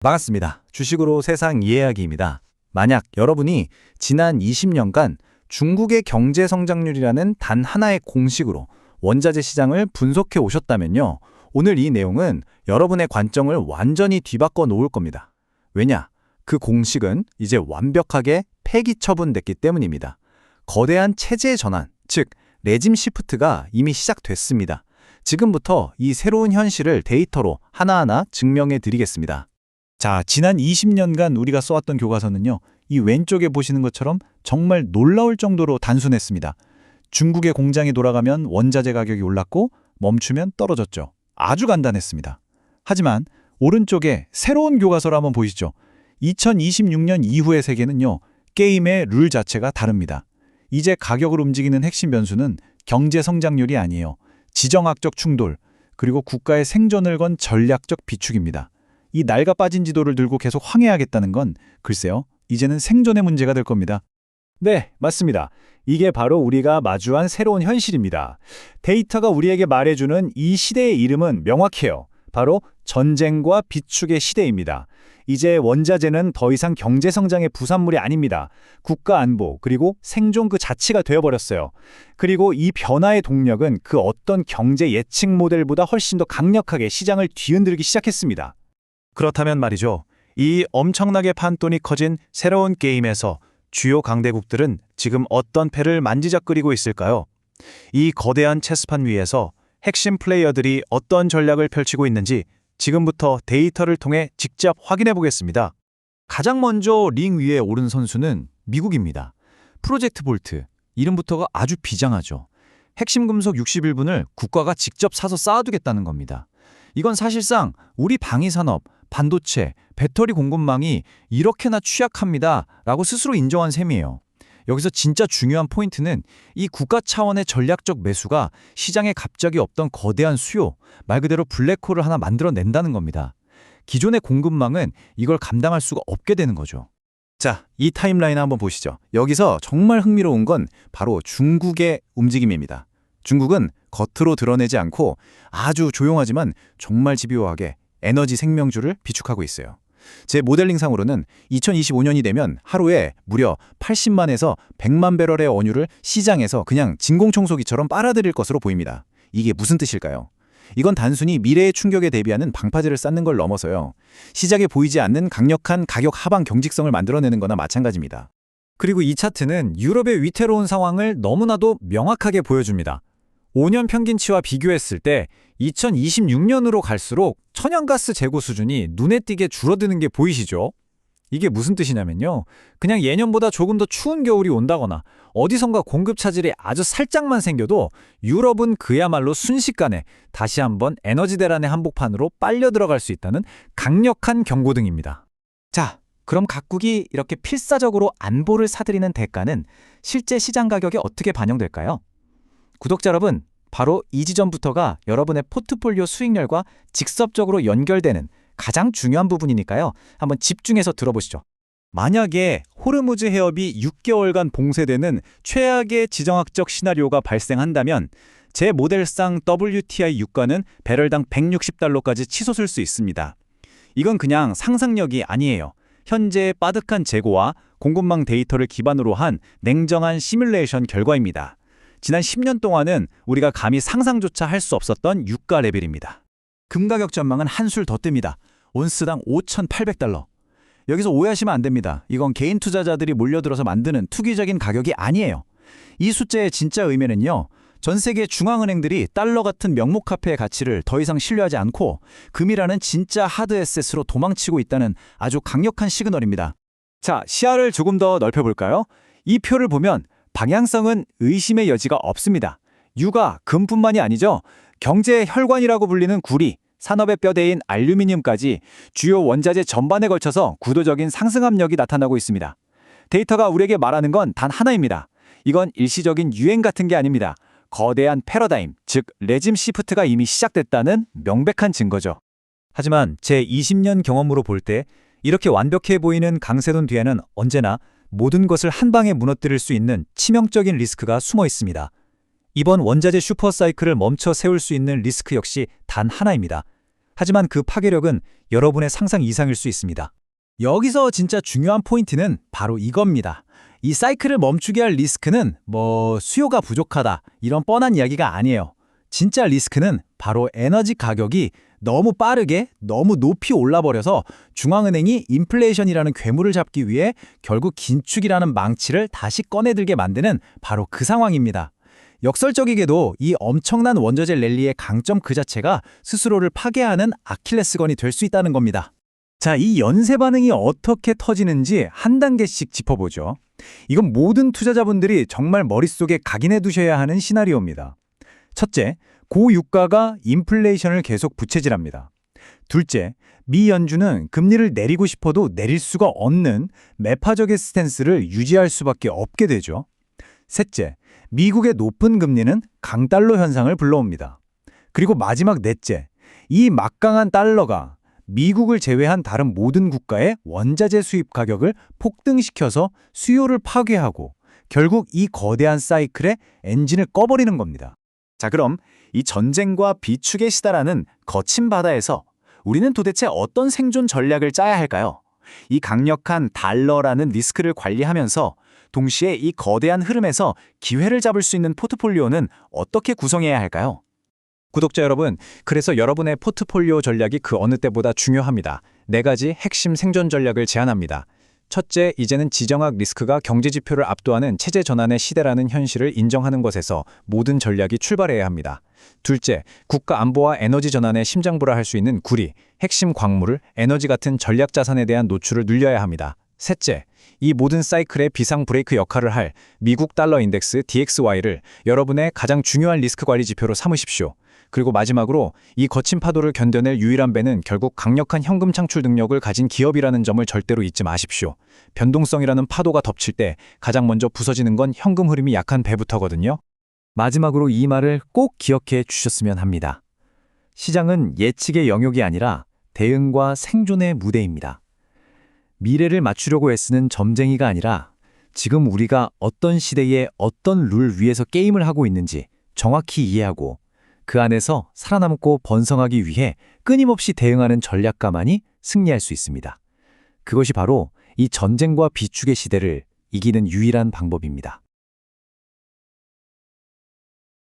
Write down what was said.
반갑습니다. 주식으로 세상 이해하기입니다. 만약 여러분이 지난 20년간 중국의 경제 성장률이라는 단 하나의 공식으로 원자재 시장을 분석해 오셨다면요. 오늘 이 내용은 여러분의 관점을 완전히 뒤바꿔 놓을 겁니다. 왜냐? 그 공식은 이제 완벽하게 폐기 처분됐기 때문입니다. 거대한 체제 전환, 즉 레짐 시프트가 이미 시작됐습니다. 지금부터 이 새로운 현실을 데이터로 하나하나 증명해 드리겠습니다. 자, 지난 20년간 우리가 써왔던 교과서는요. 이 왼쪽에 보시는 것처럼 정말 놀라울 정도로 단순했습니다. 중국의 공장이 돌아가면 원자재 가격이 올랐고 멈추면 떨어졌죠. 아주 간단했습니다. 하지만 오른쪽에 새로운 교과서를 한번 보시죠. 2026년 이후의 세계는요. 게임의 룰 자체가 다릅니다. 이제 가격을 움직이는 핵심 변수는 경제 성장률이 아니에요. 지정학적 충돌, 그리고 국가의 생존을 건 전략적 비축입니다. 이 낡아 빠진 지도를 들고 계속 황해하겠다는 건 글쎄요, 이제는 생존의 문제가 될 겁니다. 네, 맞습니다. 이게 바로 우리가 마주한 새로운 현실입니다. 데이터가 우리에게 말해주는 이 시대의 이름은 명확해요. 바로 전쟁과 비축의 시대입니다. 이제 원자재는 더 이상 경제 성장의 부산물이 아닙니다. 국가 안보, 그리고 생존 그 자체가 되어버렸어요. 그리고 이 변화의 동력은 그 어떤 경제 예측 모델보다 훨씬 더 강력하게 시장을 뒤흔들기 시작했습니다. 그렇다면 말이죠. 이 엄청나게 판돈이 커진 새로운 게임에서 주요 강대국들은 지금 어떤 패를 만지작거리고 있을까요? 이 거대한 체스판 위에서 핵심 플레이어들이 어떤 전략을 펼치고 있는지 지금부터 데이터를 통해 직접 확인해 보겠습니다. 가장 먼저 링 위에 오른 선수는 미국입니다. 프로젝트 볼트, 이름부터가 아주 비장하죠. 핵심 금속 61분을 국가가 직접 사서 쌓아두겠다는 겁니다. 이건 사실상 우리 방위산업, 반도체, 배터리 공급망이 이렇게나 취약합니다 라고 스스로 인정한 셈이에요. 여기서 진짜 중요한 포인트는 이 국가 차원의 전략적 매수가 시장에 갑자기 없던 거대한 수요, 말 그대로 블랙홀을 하나 만들어낸다는 겁니다. 기존의 공급망은 이걸 감당할 수가 없게 되는 거죠. 자, 이 타임라인 한번 보시죠. 여기서 정말 흥미로운 건 바로 중국의 움직임입니다. 중국은 겉으로 드러내지 않고 아주 조용하지만 정말 집요하게 에너지 생명줄을 비축하고 있어요. 제 모델링상으로는 2025년이 되면 하루에 무려 80만에서 100만 배럴의 원유를 시장에서 그냥 진공청소기처럼 빨아들일 것으로 보입니다. 이게 무슨 뜻일까요? 이건 단순히 미래의 충격에 대비하는 방파제를 쌓는 걸 넘어서요. 시작에 보이지 않는 강력한 가격 하방 경직성을 만들어내는 거나 마찬가지입니다. 그리고 이 차트는 유럽의 위태로운 상황을 너무나도 명확하게 보여줍니다. 5년 평균치와 비교했을 때 2026년으로 갈수록 천연가스 재고 수준이 눈에 띄게 줄어드는 게 보이시죠? 이게 무슨 뜻이냐면요. 그냥 예년보다 조금 더 추운 겨울이 온다거나 어디선가 공급 차질이 아주 살짝만 생겨도 유럽은 그야말로 순식간에 다시 한번 에너지 대란의 한복판으로 빨려 들어갈 수 있다는 강력한 경고등입니다. 자, 그럼 각국이 이렇게 필사적으로 안보를 사들이는 대가는 실제 시장 가격에 어떻게 반영될까요? 구독자 여러분, 바로 이 지점부터가 여러분의 포트폴리오 수익률과 직접적으로 연결되는 가장 중요한 부분이니까요. 한번 집중해서 들어보시죠. 만약에 호르무즈 해협이 6개월간 봉쇄되는 최악의 지정학적 시나리오가 발생한다면 제 모델상 WTI 유가는 배럴당 160달러까지 치솟을 수 있습니다. 이건 그냥 상상력이 아니에요. 현재의 빠듯한 재고와 공급망 데이터를 기반으로 한 냉정한 시뮬레이션 결과입니다. 지난 10년 동안은 우리가 감히 상상조차 할 수 없었던 유가 레벨입니다. 금가격 전망은 한술 더 뜹니다. 온스당 5,800달러. 여기서 오해하시면 안 됩니다. 이건 개인 투자자들이 몰려들어서 만드는 투기적인 가격이 아니에요. 이 숫자의 진짜 의미는요. 전 세계 중앙은행들이 달러 같은 명목화폐의 가치를 더 이상 신뢰하지 않고 금이라는 진짜 하드 에셋으로 도망치고 있다는 아주 강력한 시그널입니다. 자, 시야를 조금 더 넓혀볼까요? 이 표를 보면 방향성은 의심의 여지가 없습니다. 유가, 금뿐만이 아니죠. 경제의 혈관이라고 불리는 구리, 산업의 뼈대인 알루미늄까지 주요 원자재 전반에 걸쳐서 구도적인 상승 압력이 나타나고 있습니다. 데이터가 우리에게 말하는 건 단 하나입니다. 이건 일시적인 유행 같은 게 아닙니다. 거대한 패러다임, 즉 레짐 시프트가 이미 시작됐다는 명백한 증거죠. 하지만 제 20년 경험으로 볼 때 이렇게 완벽해 보이는 강세돈 뒤에는 언제나 모든 것을 한 방에 무너뜨릴 수 있는 치명적인 리스크가 숨어 있습니다. 이번 원자재 슈퍼사이클을 멈춰 세울 수 있는 리스크 역시 단 하나입니다. 하지만 그 파괴력은 여러분의 상상 이상일 수 있습니다. 여기서 진짜 중요한 포인트는 바로 이겁니다. 이 사이클을 멈추게 할 리스크는 수요가 부족하다 이런 뻔한 이야기가 아니에요. 진짜 리스크는 바로 에너지 가격이 너무 빠르게 너무 높이 올라버려서 중앙은행이 인플레이션이라는 괴물을 잡기 위해 결국 긴축이라는 망치를 다시 꺼내들게 만드는 바로 그 상황입니다. 역설적이게도 이 엄청난 원자재 랠리의 강점 그 자체가 스스로를 파괴하는 아킬레스건이 될 수 있다는 겁니다. 자, 이 연쇄 반응이 어떻게 터지는지 한 단계씩 짚어보죠. 이건 모든 투자자분들이 정말 머릿속에 각인해 두셔야 하는 시나리오입니다. 첫째, 고유가가 인플레이션을 계속 부채질합니다. 둘째, 미 연준은 금리를 내리고 싶어도 내릴 수가 없는 매파적인 스탠스를 유지할 수밖에 없게 되죠. 셋째, 미국의 높은 금리는 강달러 현상을 불러옵니다. 그리고 마지막 넷째, 이 막강한 달러가 미국을 제외한 다른 모든 국가의 원자재 수입 가격을 폭등시켜서 수요를 파괴하고 결국 이 거대한 사이클의 엔진을 꺼버리는 겁니다. 자, 그럼 이 전쟁과 비축의 시다라는 거친 바다에서 우리는 도대체 어떤 생존 전략을 짜야 할까요? 이 강력한 달러라는 리스크를 관리하면서 동시에 이 거대한 흐름에서 기회를 잡을 수 있는 포트폴리오는 어떻게 구성해야 할까요? 구독자 여러분, 그래서 여러분의 포트폴리오 전략이 그 어느 때보다 중요합니다. 4가지 핵심 생존 전략을 제안합니다. 첫째, 이제는 지정학 리스크가 경제 지표를 압도하는 체제 전환의 시대라는 현실을 인정하는 것에서 모든 전략이 출발해야 합니다. 둘째, 국가 안보와 에너지 전환의 심장부라 할 수 있는 구리, 핵심 광물, 에너지 같은 전략 자산에 대한 노출을 늘려야 합니다. 셋째, 이 모든 사이클의 비상 브레이크 역할을 할 미국 달러 인덱스 DXY를 여러분의 가장 중요한 리스크 관리 지표로 삼으십시오. 그리고 마지막으로 이 거친 파도를 견뎌낼 유일한 배는 결국 강력한 현금 창출 능력을 가진 기업이라는 점을 절대로 잊지 마십시오. 변동성이라는 파도가 덮칠 때 가장 먼저 부서지는 건 현금 흐름이 약한 배부터거든요. 마지막으로 이 말을 꼭 기억해 주셨으면 합니다. 시장은 예측의 영역이 아니라 대응과 생존의 무대입니다. 미래를 맞추려고 애쓰는 점쟁이가 아니라 지금 우리가 어떤 시대에 어떤 룰 위에서 게임을 하고 있는지 정확히 이해하고 그 안에서 살아남고 번성하기 위해 끊임없이 대응하는 전략가만이 승리할 수 있습니다. 그것이 바로 이 전쟁과 비축의 시대를 이기는 유일한 방법입니다.